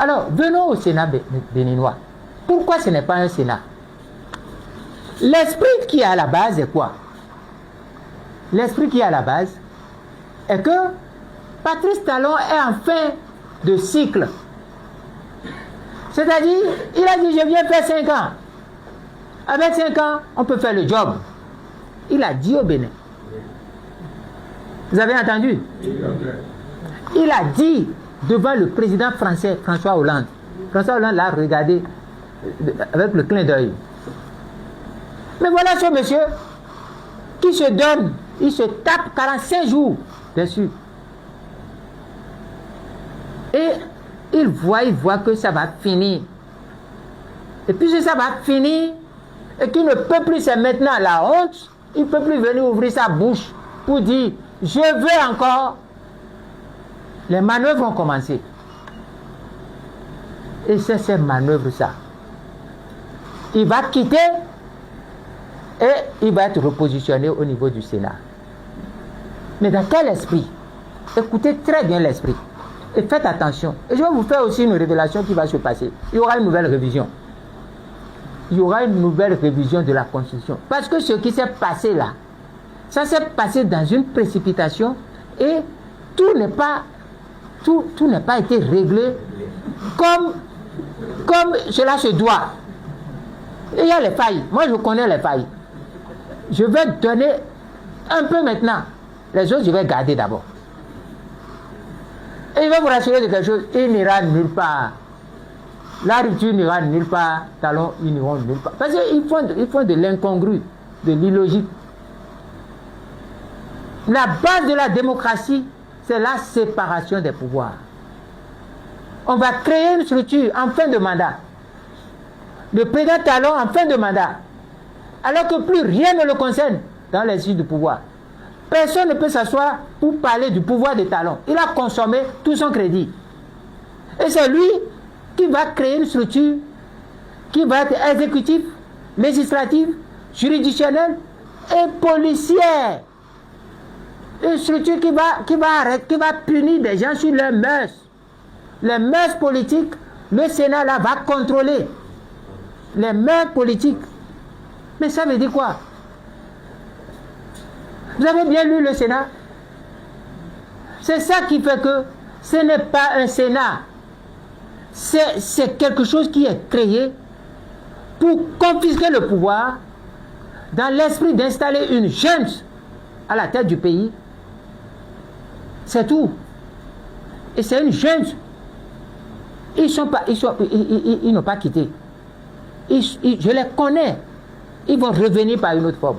Alors, venons au Sénat béninois. Pourquoi ce n'est pas un Sénat? L'esprit qui est à la base est quoi? L'esprit qui est à la base est que Patrice Talon est en fin de cycle. C'est-à-dire, il a dit, je viens faire 5 ans. Avec 5 ans, on peut faire le job. Il a dit au Bénin. Vous avez entendu? Il a dit devant le président français, François Hollande. François Hollande l'a regardé avec le clin d'œil. Mais voilà ce monsieur qui se donne, il se tape 45 jours dessus. Et il voit que ça va finir. Et puisque ça va finir, et qu'il ne peut plus, c'est maintenant la honte, il ne peut plus venir ouvrir sa bouche pour dire, je veux encore. Les manœuvres ont commencé. Et c'est ces manœuvres ça. Il va quitter et il va être repositionné au niveau du Sénat. Mais dans quel esprit? Écoutez très bien l'esprit. Et faites attention. Et je vais vous faire aussi une révélation qui va se passer. Il y aura une nouvelle révision. Il y aura une nouvelle révision de la Constitution. Parce que ce qui s'est passé là, ça s'est passé dans une précipitation et tout n'a pas été réglé comme cela se doit. Et il y a les failles. Moi, je connais les failles. Je vais donner un peu maintenant. Les autres, je vais garder d'abord. Et il va vous rassurer de quelque chose. Il n'ira nulle part. La rupture n'ira nulle part. Talon, ils n'iront nulle part. Parce qu'ils font de l'incongru, de l'illogique. La base de la démocratie, c'est la séparation des pouvoirs. On va créer une structure en fin de mandat. Le président Talon en fin de mandat. Alors que plus rien ne le concerne dans les issues du pouvoir. Personne ne peut s'asseoir pour parler du pouvoir de Talon. Il a consommé tout son crédit. Et c'est lui qui va créer une structure qui va être exécutive, législative, juridictionnelle et policière. Une structure qui va punir des gens sur leurs mœurs. Les mœurs politiques, le Sénat là va contrôler les mœurs politiques. Mais ça veut dire quoi? Vous avez bien lu le Sénat? C'est ça qui fait que ce n'est pas un Sénat. C'est quelque chose qui est créé pour confisquer le pouvoir dans l'esprit d'installer une junte à la tête du pays. C'est tout. Et c'est une junte. Ils n'ont pas quitté. Je les connais. Ils vont revenir par une autre forme.